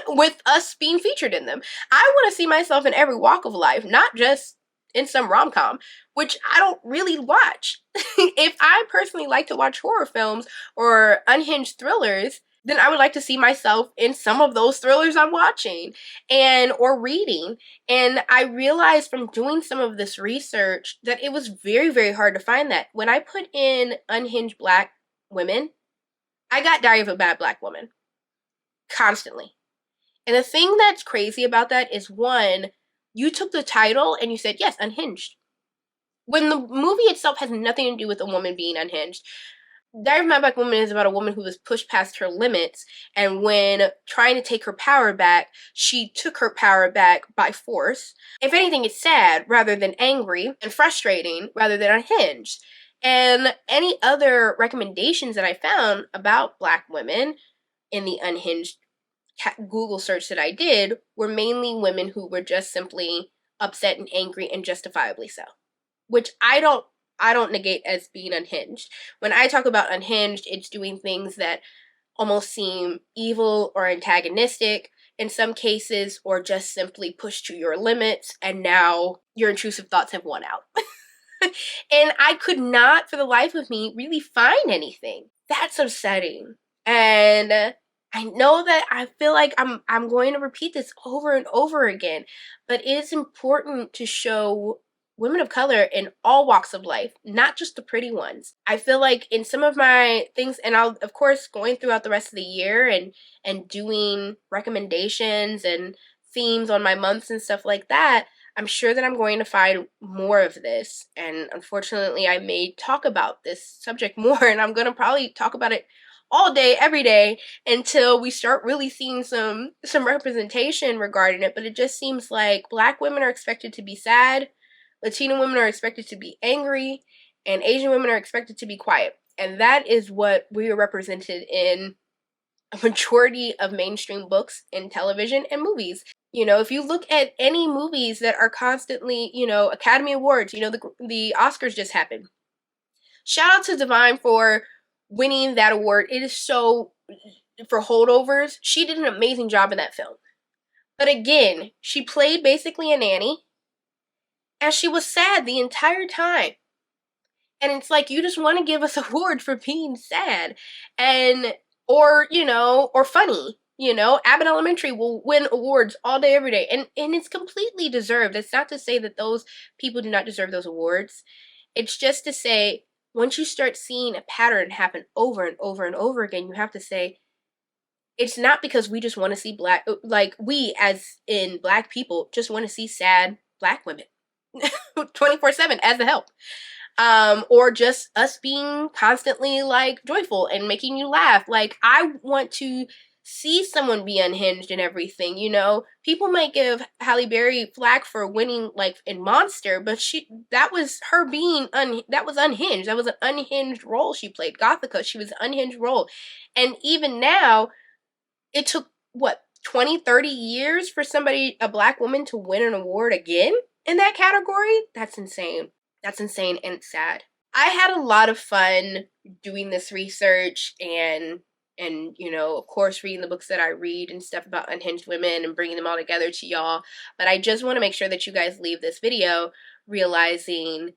A: with us being featured in them. I want to see myself in every walk of life, not just in some rom-com, which I don't really watch. If I personally like to watch horror films or unhinged thrillers, then I would like to see myself in some of those thrillers I'm watching or reading. And I realized from doing some of this research that it was very, very hard to find that. When I put in unhinged black women, I got Diary of a Bad Black Woman constantly. And the thing that's crazy about that is, one, you took the title and you said, yes, unhinged. When the movie itself has nothing to do with a woman being unhinged. Diary of My Black Woman is about a woman who was pushed past her limits, and when trying to take her power back, she took her power back by force. If anything, it's sad rather than angry, and frustrating rather than unhinged. And any other recommendations that I found about Black women in the unhinged Google search that I did were mainly women who were just simply upset and angry, and justifiably so, which I don't negate as being unhinged. When I talk about unhinged, it's doing things that almost seem evil or antagonistic in some cases, or just simply push to your limits, and now your intrusive thoughts have won out. And I could not for the life of me really find anything. That's upsetting. And I know that I feel like I'm going to repeat this over and over again, but it is important to show women of color in all walks of life, not just the pretty ones. I feel like in some of my things, and I'll of course going throughout the rest of the year and doing recommendations and themes on my months and stuff like that, I'm sure that I'm going to find more of this. And unfortunately, I may talk about this subject more, and I'm going to probably talk about it all day, every day, until we start really seeing some representation regarding it. But it just seems like Black women are expected to be sad, Latino women are expected to be angry, and Asian women are expected to be quiet. And that is what we are represented in a majority of mainstream books and television and movies. You know, if you look at any movies that are constantly, Academy Awards, the Oscars just happened. Shout out to Divine for winning that award. It is so, for Holdovers, she did an amazing job in that film. But again, she played basically a nanny, and she was sad the entire time. And it's like, you just want to give us awards for being sad, or funny. Abbott Elementary will win awards all day, every day. And it's completely deserved. It's not to say that those people do not deserve those awards. It's just to say, once you start seeing a pattern happen over and over and over again, you have to say, it's not because we just want to see we as in Black people just want to see sad Black women 24/7 as the help. Or just us being constantly joyful and making you laugh. I want to see someone be unhinged and everything. People might give Halle Berry flack for winning in Monster, but that was her being that was unhinged. That was an unhinged role she played. Gothica, she was an unhinged role. And even now, it took 20-30 years for a Black woman to win an award again in that category? That's insane. That's insane, and it's sad. I had a lot of fun doing this research and of course, reading the books that I read and stuff about unhinged women and bringing them all together to y'all. But I just want to make sure that you guys leave this video realizing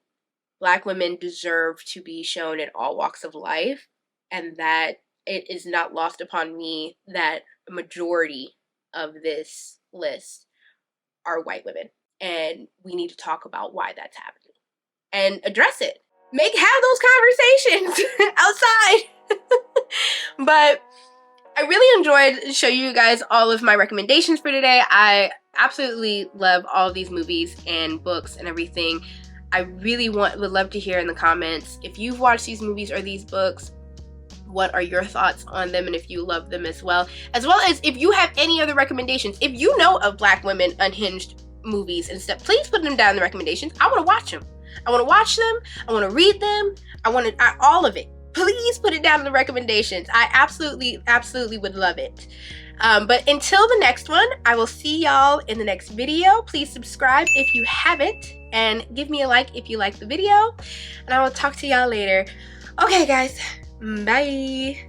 A: Black women deserve to be shown in all walks of life, and that it is not lost upon me that a majority of this list are white women. And we need to talk about why that's happening and address it. Have those conversations outside. But I really enjoyed showing you guys all of my recommendations for today. I absolutely love all of these movies and books and everything. I really would love to hear in the comments if you've watched these movies or these books. What are your thoughts on them, and if you love them as well as if you have any other recommendations. If you know of Black women unhinged movies and stuff, please put them down in the recommendations. I want to watch them. I want to watch them. I want to read them. All of it. Please put it down in the recommendations. I absolutely would love it. But until the next one, I will see y'all in the next video. Please subscribe if you haven't, and give me a like if you like the video. And I will talk to y'all later. Okay, guys. Bye.